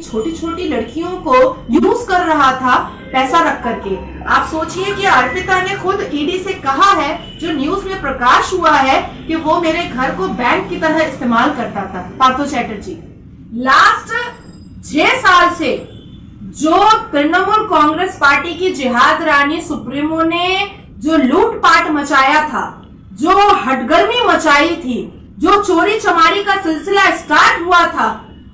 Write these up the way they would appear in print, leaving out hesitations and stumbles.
छोटी छोटी लड़कियों को यूज कर रहा था पैसा रख करके। आप सोचिए कि अर्पिता ने खुद ईडी से कहा है, जो न्यूज में प्रकाश हुआ है, कि वो मेरे घर को बैंक की तरह इस्तेमाल करता था। पार्थो चैटर्जी लास्ट 6 साल से जो तृणमूल कांग्रेस पार्टी की जिहाद रानी सुप्रीमो ने जो लूटपाट मचाया था, जो हटगर्मी मचाई थी, जो चोरी चमारी का सिलसिला स्टार्ट हुआ था,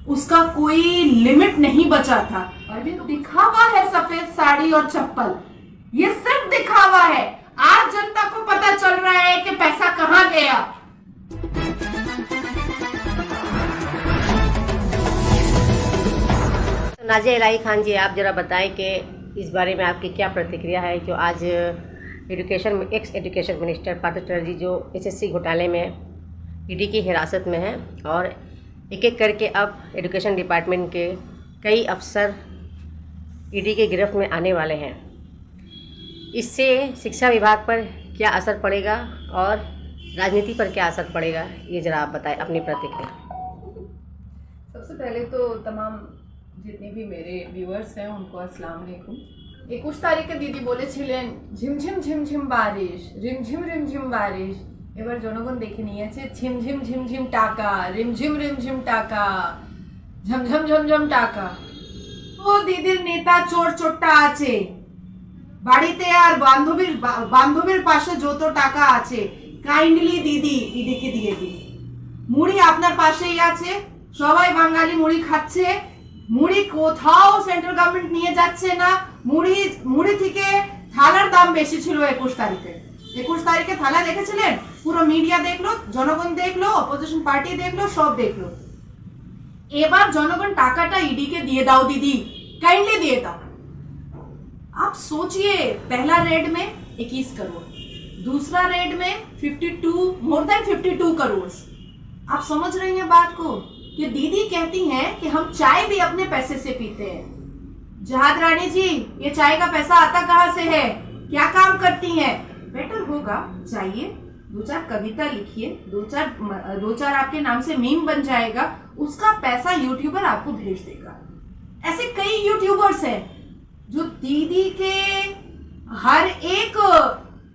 उसका कोई लिमिट नहीं बचा था। और ये दिखावा है सफेद साड़ी और चप्पल, ये सिर्फ दिखावा है। आज जनता को पता चल रहा है कि पैसा कहां गया। नाजिया इलाही खान जी, आप जरा बताएं कि इस बारे में आपकी क्या प्रतिक्रिया है, जो आज x education minister Partho Chatterjee जो एसएससी घोटाले में ईडी की हिरासत में है और एक एक करके अब एजुकेशन डिपार्टमेंट के कई अफसर ईडी के गिरफ्त में आने वाले हैं। इससे शिक्षा विभाग पर क्या असर पड़ेगा और राजनीति पर क्या असर पड़ेगा, ये ज़रा आप बताएं अपनी प्रतिक्रिया। सबसे पहले तो तमाम जितने भी मेरे व्यूअर्स हैं उनको अस्सलाम वालेकुम। 21 तारीखे दीदी বলেছিলেন ঝিমঝিম ঝিমঝিম বারিশ, রিমঝিম রিমঝিম বারিশ। এবার জনগণ দেখে নিয়েছে ঝিমঝিম ঝিমঝিম টাকা, রিমঝিম রিমঝিম টাকা, ঝমঝম ঝমঝম টাকা। ও দিদির নেতা চোর চোরটা আছে বাড়িতে, আর বান্ধবীর পাশে যত টাকা আছে কাইন্ডলি দিদি ইডিকে দিয়ে দিন। মুড়ি আপনার পাশেই আছে, সবাই বাঙালি মুড়ি খাচ্ছে, মুড়ি কোথাও সেন্ট্রাল গভর্নমেন্ট নিয়ে যাচ্ছে না। মুড়ি থেকে থালার দাম বেশি ছিল 21 তারিখে। 21 তারিখে থালা দেখেছিলেন? পুরো মিডিয়া দেখলো, জনগণ দেখলো, অপোজিশন পার্টি দেখলো, সব দেখলো। এবার জনগণ টাকাটা ईडी के दिए दाओ दीदी, काइंडली दिए दाओ। आप सोचिए, पहला रेड में 21 करोड़, दूसरा रेड में 52, मोर देन 52 करोड़। आप समझ रही हैं बात को? कि दीदी कहती हैं कि हम चाय भी अपने पैसे से पीते हैं। जहाद रानी जी, ये चाय का पैसा आता कहाँ से है? क्या काम करती हैं? बेटर होगा चाहिए 2-4 कविता लिखिए, 2-4 आपके नाम से मीम बन जाएगा, उसका पैसा यूट्यूबर आपको भेज देगा। ऐसे कई यूट्यूबर्स हैं जो दीदी के हर एक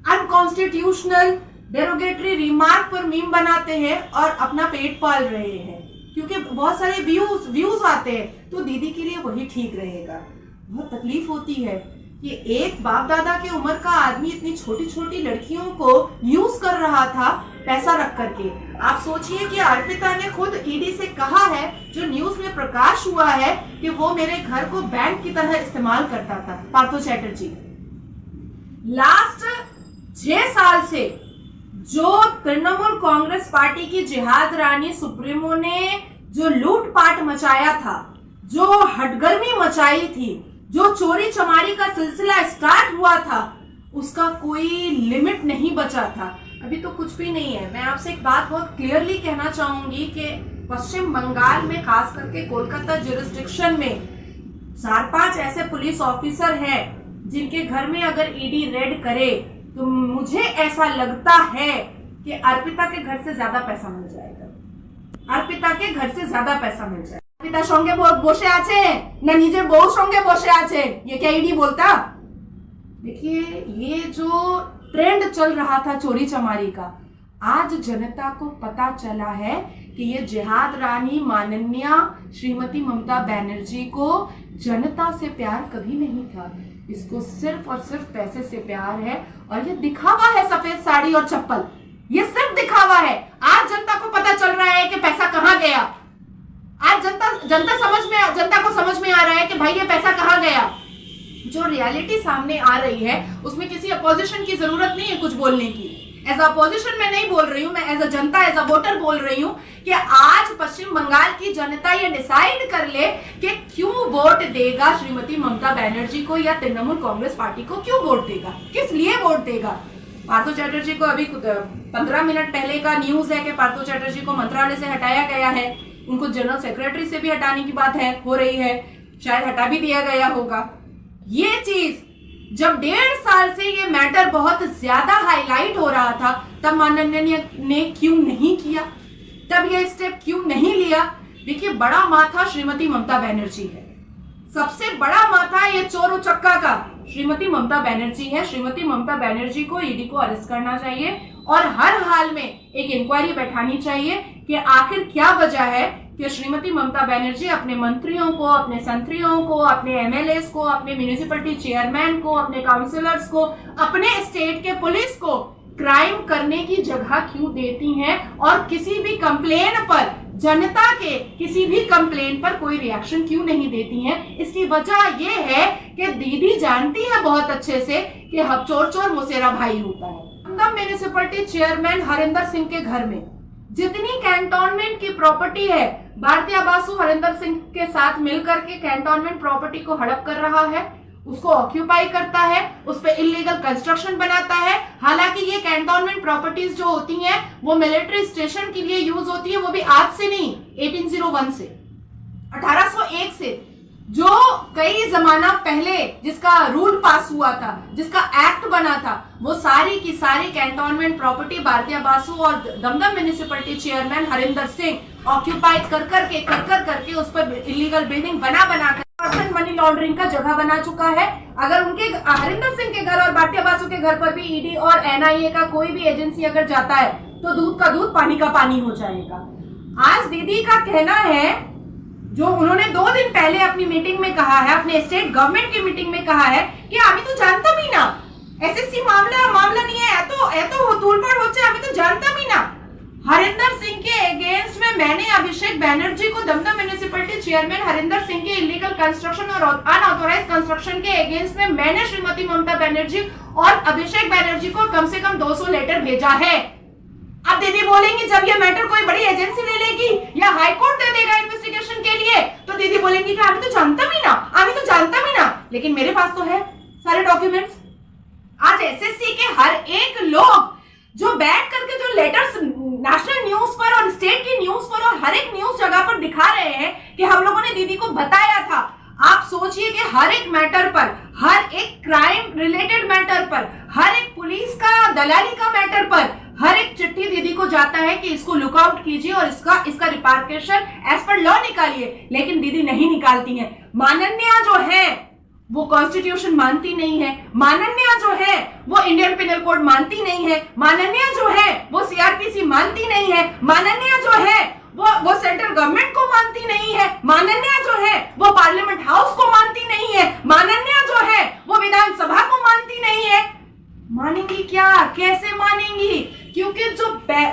अनकॉन्स्टिट्यूशनल डेरोगेटरी रिमार्क पर मीम बनाते हैं और अपना पेट पाल रहे हैं, क्योंकि बहुत सारे व्यूज आते हैं, तो दीदी के लिए वही ठीक रहेगा। बहुत तकलीफ होती है कि एक बाप दादा के उम्र का आदमी इतनी छोटी छोटी लड़कियों को यूज कर रहा था पैसा रख करके। आप सोचिए कि अर्पिता ने खुद ईडी से कहा है, जो न्यूज में प्रकाश हुआ है, कि वो मेरे घर को बैंक की तरह इस्तेमाल करता था। पार्थो चैटर्जी लास्ट 6 साल से जो तृणमूल कांग्रेस पार्टी की जिहाद रानी सुप्रीमो ने जो लूटपाट मचाया था, जो हटगर्मी मचाई थी, जो चोरी चमारी का सिलसिला स्टार्ट हुआ था, उसका कोई लिमिट नहीं बचा था। अभी तो कुछ भी नहीं है। मैं आपसे एक बात बहुत क्लियरली कहना चाहूंगी कि पश्चिम बंगाल में, खास करके कोलकाता जुरिस्डिक्शन में 4-5 ऐसे पुलिस ऑफिसर हैं जिनके घर में अगर ईडी रेड करे तो मुझे ऐसा लगता है कि अर्पिता के घर से ज्यादा पैसा मिल जाएगा। अर्पिता के घर से ज्यादा पैसा मिल जाएगा। अर्पिता संगे बसे आछे ना निजेर बউ संगे बसे आछे, ये क्या ईडी बोलता? देखिए, ये जो ट्रेंड चल रहा था चोरी चमारी का, आज जनता को पता चला है कि ये जिहाद रानी माननीय श्रीमती ममता बनर्जी को जनता से प्यार कभी नहीं था। इसको सिर्फ और सिर्फ पैसे से प्यार है, और ये दिखावा है सफेद साड़ी और चप्पल, ये सिर्फ दिखावा है। आज जनता को पता चल रहा है कि पैसा कहां गया। आज जनता को समझ में आ रहा है कि भाई ये पैसा कहां गया। जो रियलिटी सामने आ रही है उसमें किसी अपोजिशन की जरूरत नहीं है कुछ बोलने की। एज अपोजिशन मैं नहीं बोल रही हूँ, मैं as a Janata, as a voter बोल रही हूँ कि आज पश्चिम बंगाल की जनता ये डिसाइड कर ले कि क्यों वोट देगा श्रीमती ममता बनर्जी को, या तृणमूल कांग्रेस पार्टी को क्यों वोट देगा, किस लिए वोट देगा। पार्थो चैटर्जी को अभी 15 मिनट पहले का न्यूज है कि पार्थो चैटर्जी को मंत्रालय से हटाया गया है। उनको जनरल सेक्रेटरी से भी हटाने की बात हो रही है, शायद हटा भी दिया गया होगा। ये चीज जब 1.5 साल से ये मैटर बहुत ज्यादा हाईलाइट हो रहा था, तब माननीय ने क्यों नहीं किया, तब ये स्टेप क्यों नहीं लिया देखिए, बड़ा माथा श्रीमती ममता बनर्जी है। सबसे बड़ा माथा ये चोर उचक्का का श्रीमती ममता बनर्जी है। श्रीमती ममता बनर्जी को ईडी को अरेस्ट करना चाहिए और हर हाल में एक इंक्वायरी बैठानी चाहिए कि आखिर क्या वजह है कि श्रीमती ममता बनर्जी अपने मंत्रियों को, अपने संत्रियों को, अपने एमएलएस को, अपने म्यूनिसिपैलिटी चेयरमैन को, अपने काउंसिलर्स को, अपने स्टेट के पुलिस को क्राइम करने की जगह क्यों देती हैं और किसी भी कंप्लेन पर, जनता के किसी भी कंप्लेन पर कोई रिएक्शन क्यों नहीं देती हैं। इसकी वजह यह है कि दीदी जानती है बहुत अच्छे से कि हम चोर चोर मुसेरा भाई होता है। दमदम म्यूनिसिपैलिटी चेयरमैन हरिंदर सिंह के घर में जितनी कैंटोनमेंट की प्रॉपर्टी है, भारतीय बासु हरिंदर सिंह के साथ मिलकर के कैंटोनमेंट प्रॉपर्टी को हड़प कर रहा है, उसको ऑक्यूपाई करता है, उस पर इलीगल कंस्ट्रक्शन बनाता है। हालांकि ये कैंटोनमेंट प्रॉपर्टीज जो होती हैं वो मिलिट्री स्टेशन के लिए यूज होती है, वो भी आज से नहीं, 1801 से, 1801 से, जो कई जमाना पहले जिसका रूल पास हुआ था, जिसका एक्ट बना था, वो सारी की सारी कैंटोनमेंट प्रॉपर्टी भारतीय बासु और Dumdum municipality chairman Harinder Singh occupy कर करके उस पर इलीगल बिल्डिंग बना कर मनी लॉन्ड्रिंग का जगह बना चुका है। अगर उनके हरिंदर सिंह के घर और भारतीय बासु के घर पर भी ईडी और एनआईए का कोई भी एजेंसी अगर जाता है तो दूध का दूध पानी का पानी हो जाएगा। आज दीदी का कहना है, जो उन्होंने 2 दिन पहले अपनी मीटिंग में कहा है, अपने स्टेट गवर्नमेंट की मीटिंग में कहा है कि अभी तो जानता भी ना, एसएससी मामला नहीं है, तो तूलपड़ हो जाए, अभी तो जानता भी ना। हरिंदर सिंह के अगेंस्ट में मैंने अभिषेक बनर्जी को, दमदम म्यूनिसिपैलिटी चेयरमैन हरिंदर सिंह के इलीगल कंस्ट्रक्शन और अनऑथोराइज्ड कंस्ट्रक्शन के अगेंस्ट में मैंने श्रीमती ममता बनर्जी और अभिषेक बनर्जी को कम से कम 200 लेटर भेजा है। अब दीदी बोलेंगी जब ये मैटर कोई बड़ी एजेंसी ले लेगी या हाईकोर्ट दे देगा इन्वेस्टिगेशन के लिए, तो दीदी बोलेंगी कि अभी तो जानता भी ना, लेकिन मेरे पास तो है सारे डॉक्यूमेंट्स। आज एसएससी के हर एक लोग जो बैठ करके जो लेटर्स नेशनल न्यूज पर और स्टेट की न्यूज पर और हर एक न्यूज जगह पर दिखा रहे हैं कि हम लोगों ने दीदी को बताया था। आप सोचिए कि हर एक मैटर पर, हर एक क्राइम रिलेटेड मैटर पर, हर एक पुलिस का दलाली का मैटर पर, हर एक चिट्ठी दीदी को जाता है कि इसको लुकआउट कीजिए और इसका रिपार्केशन एज पर लॉ निकालिए, लेकिन दीदी नहीं निकालती हैं। मानन्या जो है वो कॉन्स्टिट्यूशन मानती नहीं है, मानन्या जो है वो इंडियन पिनल कोड मानती नहीं है, मानन्या जो है वो सीआरपीसी मानती नहीं है, मानन्या जो है वो सेंट्रल गवर्नमेंट को मानती नहीं है, मानन्या जो है वो पार्लियामेंट हाउस को मानती नहीं है, मानन्या जो है वो विधानसभा को मानती नहीं है। मानेंगी क्या, कैसे मानेंगी? क्योंकि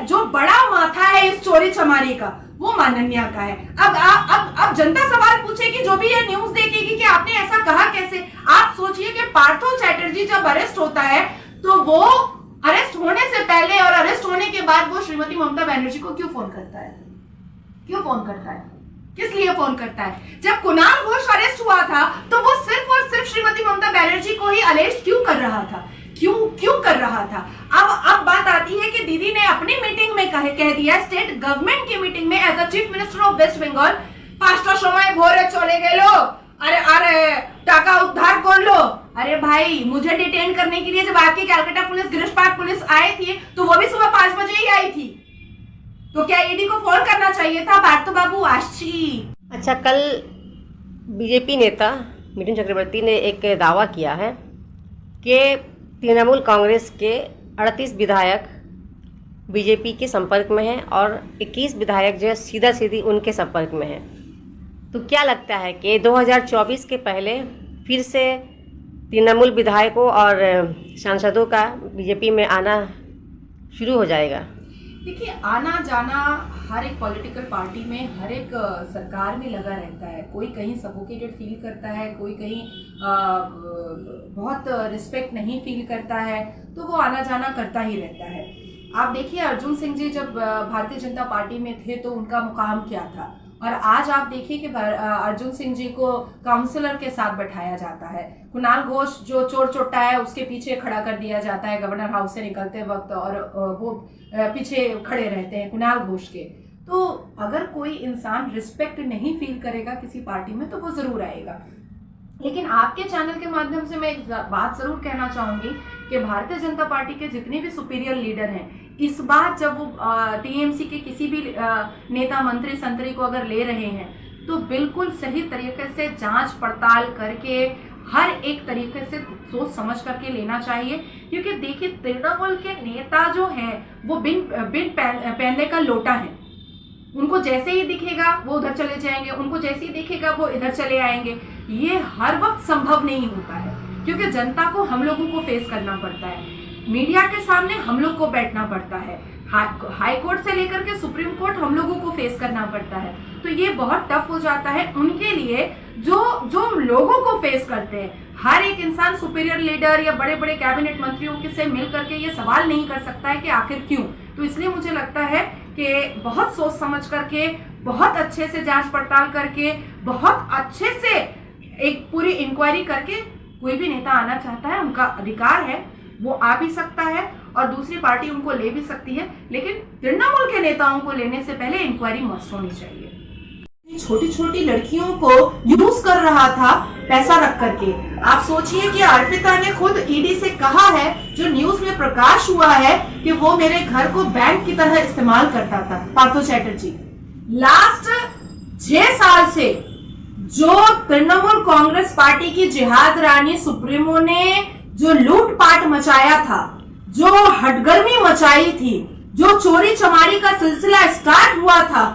जो बड़ा माथा है इस चोरी चमारी का वो मानन्या का है। अब जनता सवाल पूछेगी, जो भी ये न्यूज देखेगी कि आपने ऐसा कहा कैसे। आप सोचिए कि पार्थो चैटर्जी जब अरेस्ट होता है तो वो अरेस्ट होने से पहले और अरेस्ट होने के बाद वो श्रीमती ममता बनर्जी को क्यों फोन करता है? किस लिए फोन करता है? जब कुणाल घोष अरेस्ट हुआ था तो वो सिर्फ और सिर्फ श्रीमती ममता बनर्जी को ही अरेस्ट क्यों कर रहा था? क्यों कर रहा था? अब बात आती है कि दीदी ने अपनी मीटिंग में कह दिया, स्टेट गवर्नमेंट की मीटिंग में, as a chief minister of West Bengal, 5টা সময় ভোরে চলে গেল, अरे टाका उद्धार कर लो। अरे भाई, मुझे डिटेन करने के लिए जब आपकी Calcutta police, Girish Park police आई थी तो वो भी सुबह 5 बजे ही आई थी, तो क्या ईडी को फोन करना चाहिए था? पार्थो बाबू आशी। अच्छा, कल बीजेपी नेता मिथुन चक्रवर्ती ने एक दावा किया है कि तृणमूल कांग्रेस के 38 विधायक बीजेपी के संपर्क में हैं और 21 विधायक जो है सीधा सीधी उनके संपर्क में हैं। तो क्या लगता है कि 2024 के पहले फिर से तृणमूल विधायकों और सांसदों का बीजेपी में आना शुरू हो जाएगा? देखिए, आना जाना हर एक पॉलिटिकल पार्टी में, हर एक सरकार में लगा रहता है। कोई कहीं सफोकेटेड फील करता है, कोई कहीं बहुत रिस्पेक्ट नहीं फील करता है, तो वो आना जाना करता ही रहता है। आप देखिए, अर्जुन सिंह जी जब भारतीय जनता पार्टी में थे तो उनका मुकाम क्या था, और आज आप देखिए कि अर्जुन सिंह जी को काउंसलर के साथ बैठाया जाता है। कुणाल घोष जो चोर चोट्टा है उसके पीछे खड़ा कर दिया जाता है गवर्नर हाउस से निकलते वक्त, और वो पीछे खड़े रहते हैं कुणाल घोष के। तो अगर कोई इंसान रिस्पेक्ट नहीं फील करेगा किसी पार्टी में तो वो जरूर आएगा। लेकिन आपके चैनल के माध्यम से मैं एक बात जरूर कहना चाहूंगी कि भारतीय जनता पार्टी के जितने भी सुपीरियर लीडर हैं, इस बार जब वो टीएमसी के किसी भी नेता मंत्री संतरी को अगर ले रहे हैं तो बिल्कुल सही तरीके से जांच पड़ताल करके हर एक तरीके से सोच समझ करके लेना चाहिए। क्योंकि देखिए, तृणमूल के नेता जो हैं वो बिन पहनने का लोटा है। उनको जैसे ही दिखेगा वो उधर चले जाएंगे, उनको जैसे ही दिखेगा वो इधर चले आएंगे। ये हर वक्त संभव नहीं होता है, क्योंकि जनता को हम लोगों को फेस करना पड़ता है, मीडिया के सामने हम लोग को बैठना पड़ता है, हाई कोर्ट से लेकर के सुप्रीम कोर्ट हम लोगों को फेस करना पड़ता है। तो ये बहुत टफ हो जाता है उनके लिए जो लोगों को फेस करते हैं। हर एक इंसान सुपीरियर लीडर या बड़े बड़े कैबिनेट मंत्रियों के से मिल करके ये सवाल नहीं कर सकता है कि आखिर क्यों। तो इसलिए मुझे लगता है कि बहुत सोच समझ करके, बहुत अच्छे से जांच पड़ताल करके, बहुत अच्छे से एक पूरी इंक्वायरी करके कोई भी नेता आना चाहता है, उनका अधिकार है, वो आ भी सकता है और दूसरी पार्टी उनको ले भी सकती है। लेकिन तृणमूल के नेताओं को लेने से पहले इंक्वायरी मस्ट होनी चाहिए। छोटी छोटी लड़कियों को यूज कर रहा था पैसा रख करके। आप सोचिए कि अर्पिता ने खुद ईडी से कहा है, जो न्यूज में प्रकाश हुआ है, कि वो मेरे घर को बैंक की तरह इस्तेमाल करता था। पार्थो चैटर्जी लास्ट 6 साल से जो तृणमूल कांग्रेस पार्टी की जिहाद रानी सुप्रीमो ने जो लूटपाट मचाया था, जो हटगर्मी मचाई थी, जो चोरी चमारी का सिलसिला स्टार्ट हुआ था,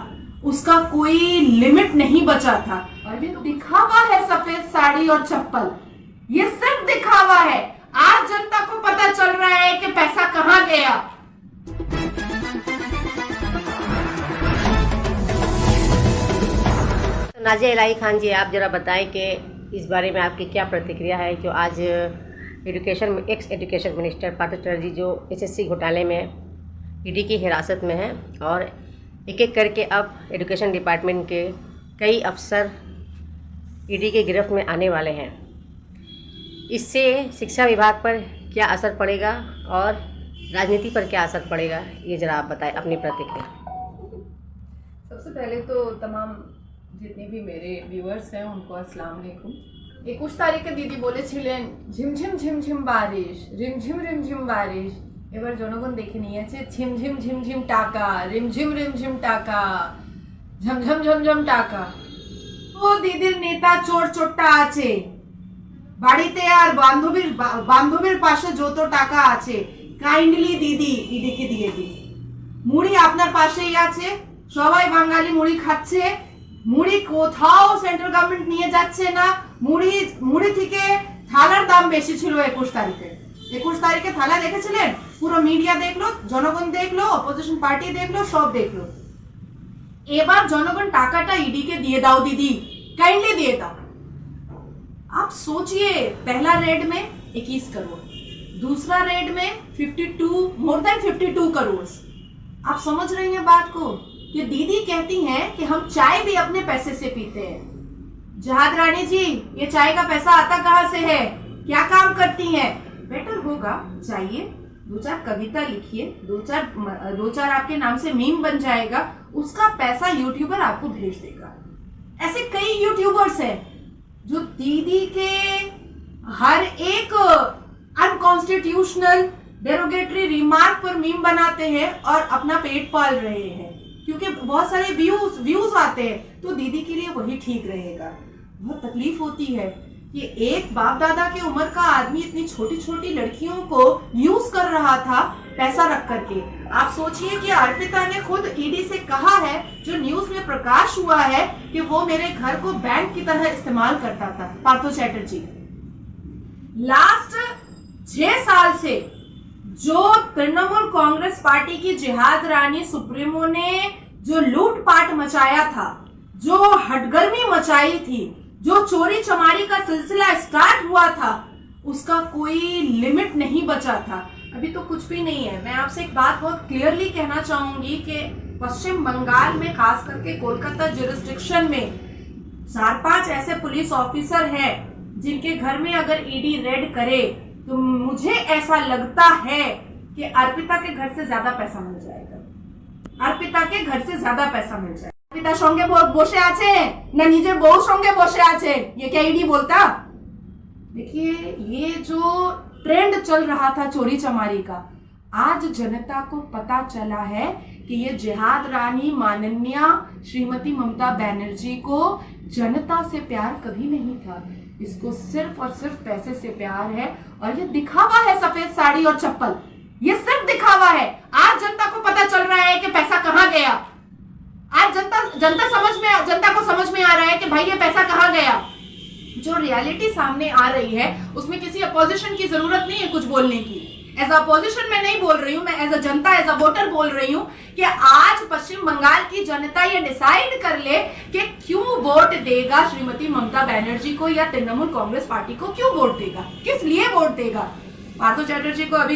उसका कोई लिमिट नहीं बचा था। अभी तो दिखावा है सफेद साड़ी और चप्पल, ये सिर्फ दिखावा है। आज जनता को पता चल रहा है कि पैसा कहां गया। तो नाजिया इलाही खान जी, आप जरा बताएं कि इस बारे में आपकी क्या प्रतिक्रिया है, जो आज x education minister Partho Chatterjee जो एसएससी घोटाले में ईडी की हिरासत में है और एक एक करके अब एजुकेशन डिपार्टमेंट के कई अफसर ईडी के गिरफ्त में आने वाले हैं। इससे शिक्षा विभाग पर क्या असर पड़ेगा और राजनीति पर क्या असर पड़ेगा, ये ज़रा आप बताएं अपनी प्रतिक्रिया। सबसे पहले तो तमाम जितने भी मेरे व्यूअर्स हैं उनको अस्सलाम वालेकुम। 21 তারিখে দিদি বলেছিলেন ঝিমঝিম ঝিমঝিম বারিশ, রিমঝিম রিমঝিম বারিশ। এবার জনগণ দেখে নিয়েছে ঝিমঝিম ঝিমঝিম টাকা, রিমঝিম রিমঝিম টাকা, ঝমঝম ঝমঝম টাকা। ও দিদির নেতা চোর চোরটা আছে বাড়িতে, আর বান্ধবীর পাশে যত টাকা আছে কাইন্ডলি দিদি ইডিকে দিয়ে দিন। মুড়ি আপনার পাশেই আছে, সবাই বাঙালি মুড়ি খাচ্ছে, মুড়ি কোথাও সেন্ট্রাল গভর্নমেন্ট নিয়ে যাচ্ছে না। মুড়ি থেকে থালার দাম বেশি ছিল 21 তারিখে। 21 তারিখে থালা দেখেছিলেন? পুরো মিডিয়া দেখলো, জনগণ দেখলো, অপোজিশন পার্টি দেখলো, সব দেখলো। এবার জনগণ টাকাটা ईडी के दिए दाओ दीदी, काइंडली दिए दाओ। आप सोचिए, पहला रेड में 21 करोड़, दूसरा रेड में 52 मोर देन 52 करोड़। आप समझ रही हैं बात को कि दीदी कहती हैं कि हम चाय भी अपने पैसे से पीते हैं। जहाद रानी जी, ये चाय का पैसा आता कहाँ से है? क्या काम करती हैं? बेटर होगा चाहिए 2-4 कविता लिखिए, 2-4 आपके नाम से मीम बन जाएगा, उसका पैसा यूट्यूबर आपको भेज देगा। ऐसे कई यूट्यूबर्स हैं जो दीदी के हर एक अनकॉन्स्टिट्यूशनल डेरोगेटरी रिमार्क पर मीम बनाते हैं और अपना पेट पाल रहे हैं, क्योंकि बहुत सारे व्यूज आते हैं। तो दीदी के लिए वही ठीक रहेगा। बहुत तकलीफ होती है कि एक बाप दादा के उम्र का आदमी इतनी छोटी छोटी लड़कियों को यूज कर रहा था पैसा रख करके। आप सोचिए कि अर्पिता ने खुद ईडी से कहा है, जो न्यूज में प्रकाश हुआ है, कि वो मेरे घर को बैंक की तरह इस्तेमाल करता था। पार्थो चैटर्जी लास्ट 6 साल से जो तृणमूल कांग्रेस पार्टी की जिहाद रानी सुप्रीमो ने जो लूटपाट मचाया था, जो हटगर्मी मचाई थी, जो चोरी चमारी का सिलसिला स्टार्ट हुआ था, उसका कोई लिमिट नहीं बचा था। अभी तो कुछ भी नहीं है। मैं आपसे एक बात बहुत क्लियरली कहना चाहूंगी कि पश्चिम बंगाल में, खास करके कोलकाता जुरिस्डिक्शन में 4-5 ऐसे पुलिस ऑफिसर हैं जिनके घर में अगर ईडी रेड करे तो मुझे ऐसा लगता है कि अर्पिता के घर से ज्यादा पैसा मिल जाएगा। अर्पिता के घर से ज्यादा पैसा मिल जाएगा। अर्पिता संगे বসে আছে না নিজের বউর সঙ্গে বসে আছে, ये क्या ईडी बोलता? देखिए, ये जो ट्रेंड चल रहा था चोरी चमारी का, आज जनता को पता चला है कि ये जिहाद रानी माननीय श्रीमती ममता बनर्जी को जनता से प्यार कभी नहीं था। इसको सिर्फ और सिर्फ पैसे से प्यार है, और ये दिखावा है सफेद साड़ी और चप्पल, ये सिर्फ दिखावा है। आज जनता को पता चल रहा है कि पैसा कहाँ गया। आज जनता को समझ में आ रहा है कि भाई ये पैसा कहाँ गया। जो रियलिटी सामने आ रही है उसमें किसी अपोजिशन की जरूरत नहीं है कुछ बोलने की। एज अपोजिशन मैं नहीं बोल रही हूँ, मैं as a Janata, as a voter बोल रही हूँ कि आज पश्चिम बंगाल की जनता ये डिसाइड कर ले कि क्यों वोट देगा श्रीमती ममता बनर्जी को या तृणमूल कांग्रेस पार्टी को, क्यों वोट देगा, किस लिए वोट देगा। पार्थो चैटर्जी को अभी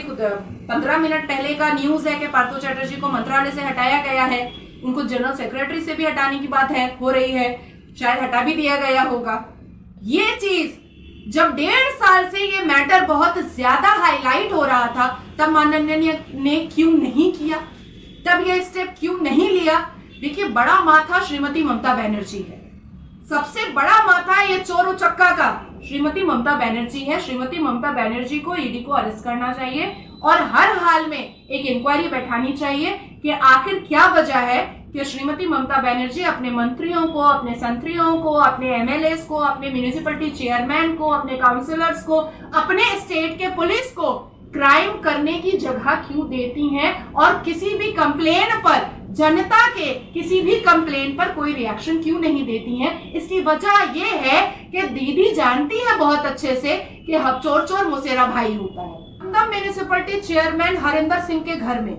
15 मिनट पहले का न्यूज है कि पार्थो चैटर्जी को मंत्रालय से हटाया गया है। उनको जनरल सेक्रेटरी से भी हटाने की बात हो रही है, शायद हटा भी दिया गया होगा। ये चीज जब 1.5 साल से ये मैटर बहुत ज्यादा हाईलाइट हो रहा था, तब माननीय ने क्यों नहीं किया, तब ये स्टेप क्यों नहीं लिया। देखिए, बड़ा माथा श्रीमती ममता बनर्जी है, सबसे बड़ा माथा ये चोर उचक्का का श्रीमती ममता बनर्जी है। श्रीमती ममता बनर्जी को ईडी को अरेस्ट करना चाहिए और हर हाल में एक इंक्वायरी बैठानी चाहिए कि आखिर क्या वजह है कि श्रीमती ममता बनर्जी अपने मंत्रियों को, अपने संत्रियों को, अपने एमएलएस को, अपने म्यूनिसिपैलिटी चेयरमैन को, अपने काउंसिलर्स को, अपने स्टेट के पुलिस को क्राइम करने की जगह क्यों देती हैं, और किसी भी कंप्लेन पर, जनता के किसी भी कंप्लेन पर कोई रिएक्शन क्यों नहीं देती हैं। इसकी वजह यह है कि दीदी जानती है बहुत अच्छे से कि हम चोर चोर मुसेरा भाई होता है। दमदम म्यूनिसिपैलिटी चेयरमैन हरिंदर सिंह के घर में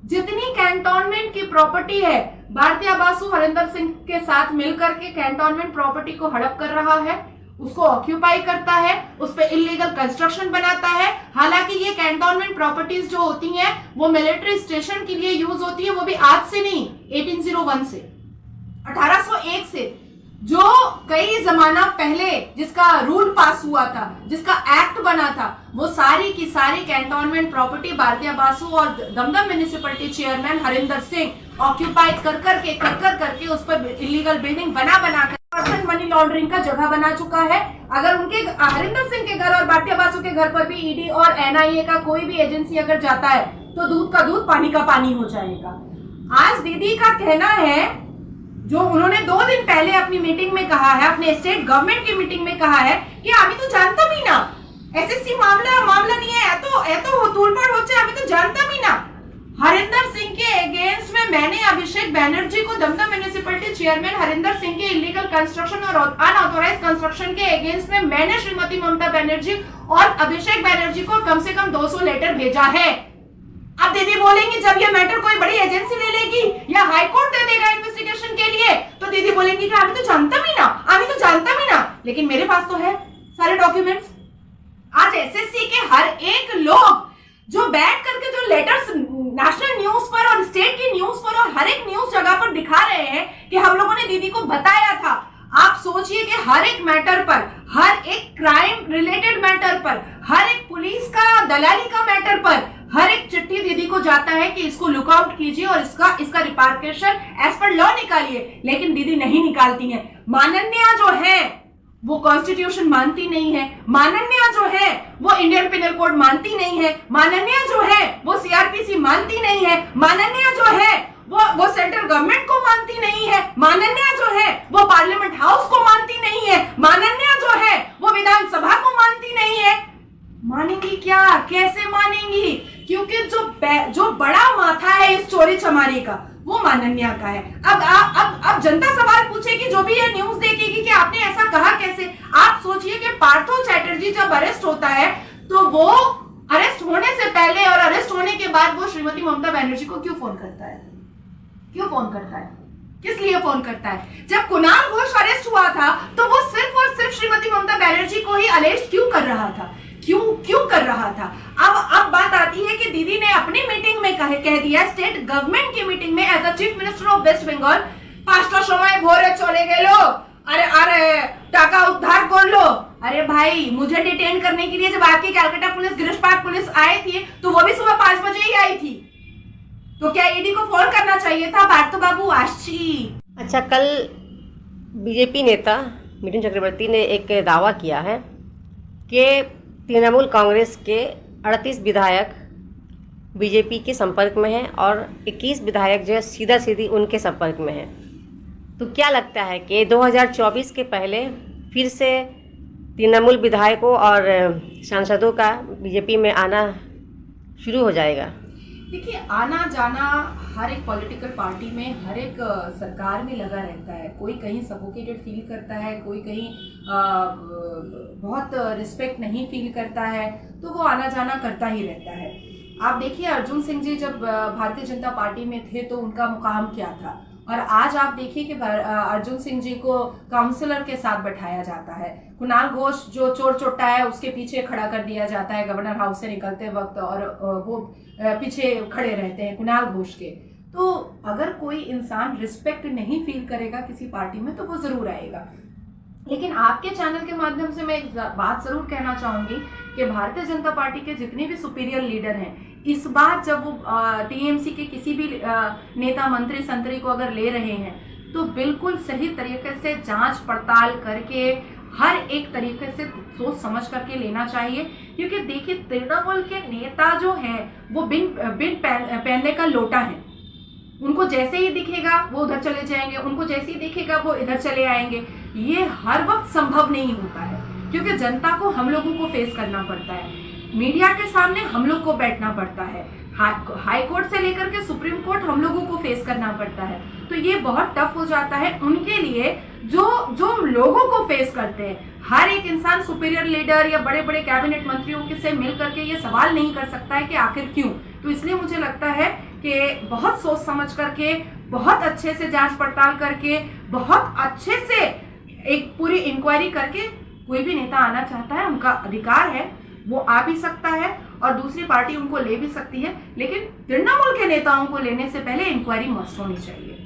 जितनी कैंटोनमेंट की प्रॉपर्टी है, भारतीय बासु हरिंदर सिंह के साथ मिलकर के कैंटोनमेंट प्रॉपर्टी को हड़प कर रहा है, उसको ऑक्यूपाई करता है, उस पर इलीगल कंस्ट्रक्शन बनाता है। हालांकि ये कैंटोनमेंट प्रॉपर्टीज जो होती हैं वो मिलिट्री स्टेशन के लिए यूज होती है, वो भी आज से नहीं, 1801 से, 1801 से, जो कई जमाना पहले जिसका रूल पास हुआ था, जिसका एक्ट बना था, वो सारी की सारी कैंटोनमेंट प्रॉपर्टी भारतीय बासु और Dumdum municipality chairman Harinder Singh occupy कर करके उस पर इलीगल बिल्डिंग बना कर मनी लॉन्ड्रिंग का जगह बना चुका है। अगर उनके हरिंदर सिंह के घर और भारतीय बासु के घर पर भी ईडी और एनआईए का कोई भी एजेंसी अगर जाता है तो दूध का दूध पानी का पानी हो जाएगा। आज दीदी का कहना है, जो उन्होंने 2 दिन पहले अपनी मीटिंग में कहा है, अपने स्टेट गवर्नमेंट की मीटिंग में कहा है कि আমি তো জানতাম ही না, एसएससी मामला नहीं है, এত তুলপাড় হচ্ছে, আমি তো জানতাম ही ना। हरिंदर सिंह के अगेंस्ट में मैंने अभिषेक बनर्जी को, दमदम म्यूनिसिपैलिटी चेयरमैन हरिंदर सिंह के इलीगल कंस्ट्रक्शन और अनऑथोराइज्ड कंस्ट्रक्शन के अगेंस्ट में मैंने श्रीमती ममता बनर्जी और अभिषेक बनर्जी को कम से कम 200 लेटर भेजा है। अब दीदी बोलेंगी जब ये मैटर कोई बड़ी एजेंसी ले लेगी या हाईकोर्ट दे देगा इन्वेस्टिगेशन के लिए, तो दीदी बोलेंगी कि আমি तो जानता ही ना, लेकिन मेरे पास तो है सारे डॉक्यूमेंट्स। आज एसएससी के हर एक लोग जो बैठ करके जो लेटर्स नेशनल न्यूज पर और स्टेट की न्यूज पर और हर एक न्यूज जगह पर दिखा रहे हैं कि हम लोगों ने दीदी को बताया था। आप सोचिए कि हर एक मैटर पर, हर एक क्राइम रिलेटेड मैटर पर, हर एक पुलिस का दलाली का मैटर पर, हर एक चिट्ठी दीदी को जाता है कि इसको लुकआउट कीजिए और इसका रिपार्केशन एज पर लॉ निकालिए, लेकिन दीदी नहीं निकालती हैं। माननीय जो है वो कॉन्स्टिट्यूशन मानती नहीं है, माननीय जो है वो इंडियन पिनल कोड मानती नहीं है, माननीय जो है वो सीआरपीसी मानती नहीं है, माननीय जो है वो सेंट्रल गवर्नमेंट को मानती नहीं है, माननीय जो है वो पार्लियामेंट हाउस को मानती नहीं है, माननीय जो है वो विधानसभा को मानती नहीं है। मानेंगी क्या, कैसे मानेंगी? क्योंकि जो बड़ा माथा है इस चोरी चमारी का वो माननीय का है। अब जनता सवाल पूछेगी, जो भी ये न्यूज देखेगी कि आपने ऐसा कहा कैसे। आप सोचिए कि पार्थो चैटर्जी जब अरेस्ट होता है तो वो अरेस्ट होने से पहले और अरेस्ट होने के बाद वो श्रीमती ममता बनर्जी को क्यों फोन करता है, किस लिए फोन करता है? जब कुणाल घोष अरेस्ट हुआ था तो वो सिर्फ और सिर्फ श्रीमती ममता बनर्जी को ही अरेस्ट क्यों कर रहा था, क्यों कर रहा था? अब बात आती है कि दीदी ने अपनी मीटिंग में कह दिया, स्टेट गवर्नमेंट की मीटिंग में as a chief minister of West Bengal, 5টা সময় ভোরে চলে গেল, अरे टाका उद्धार कर लो। अरे भाई, मुझे डिटेन करने के लिए जब आपकी Calcutta police, Girish Park police आई थी तो वो भी सुबह 5 बजे ही आई थी, तो क्या ईडी को फोन करना चाहिए था? पार्थो बाबू आशी। अच्छा, कल बीजेपी नेता मिथुन चक्रवर्ती ने एक दावा किया है कि तृणमूल कांग्रेस के 38 विधायक बीजेपी के संपर्क में हैं और 21 विधायक जो है सीधा सीधी उनके संपर्क में हैं। तो क्या लगता है कि 2024 के पहले फिर से तृणमूल विधायकों और सांसदों का बीजेपी में आना शुरू हो जाएगा? देखिए, आना जाना हर एक पॉलिटिकल पार्टी में, हर एक सरकार में लगा रहता है। कोई कहीं सफोकेटेड फील करता है, कोई कहीं बहुत रिस्पेक्ट नहीं फील करता है, तो वो आना जाना करता ही रहता है। आप देखिए, अर्जुन सिंह जी जब भारतीय जनता पार्टी में थे तो उनका मुकाम क्या था, और आज आप देखिए कि अर्जुन सिंह जी को काउंसलर के साथ बैठाया जाता है। कुणाल घोष जो चोर चोट्टा है उसके पीछे खड़ा कर दिया जाता है गवर्नर हाउस से निकलते वक्त, और वो पीछे खड़े रहते हैं कुणाल घोष के। तो अगर कोई इंसान रिस्पेक्ट नहीं फील करेगा किसी पार्टी में तो वो जरूर आएगा। लेकिन आपके चैनल के माध्यम से मैं एक बात जरूर कहना चाहूंगी कि भारतीय जनता पार्टी के जितने भी सुपीरियर लीडर हैं, इस बार जब वो टीएमसी के किसी भी नेता मंत्री संतरी को अगर ले रहे हैं तो बिल्कुल सही तरीके से जांच पड़ताल करके हर एक तरीके से सोच समझ करके लेना चाहिए। क्योंकि देखिए, तृणमूल के नेता जो हैं वो बिन पहनने का लोटा है। उनको जैसे ही दिखेगा वो उधर चले जाएंगे, उनको जैसे ही दिखेगा वो इधर चले आएंगे। ये हर वक्त संभव नहीं होता है, क्योंकि जनता को हम लोगों को फेस करना पड़ता है, मीडिया के सामने हम लोग को बैठना पड़ता है, हाई कोर्ट से लेकर के सुप्रीम कोर्ट हम लोगों को फेस करना पड़ता है। तो ये बहुत टफ हो जाता है उनके लिए जो लोगों को फेस करते हैं। हर एक इंसान सुपीरियर लीडर या बड़े बड़े कैबिनेट मंत्रियों के से मिल करके ये सवाल नहीं कर सकता है कि आखिर क्यों। तो इसलिए मुझे लगता है कि बहुत सोच समझ करके, बहुत अच्छे से जांच पड़ताल करके, बहुत अच्छे से एक पूरी इंक्वायरी करके कोई भी नेता आना चाहता है, उनका अधिकार है, वो आ भी सकता है और दूसरी पार्टी उनको ले भी सकती है। लेकिन तृणमूल के नेताओं को लेने से पहले इंक्वायरी मस्ट होनी चाहिए।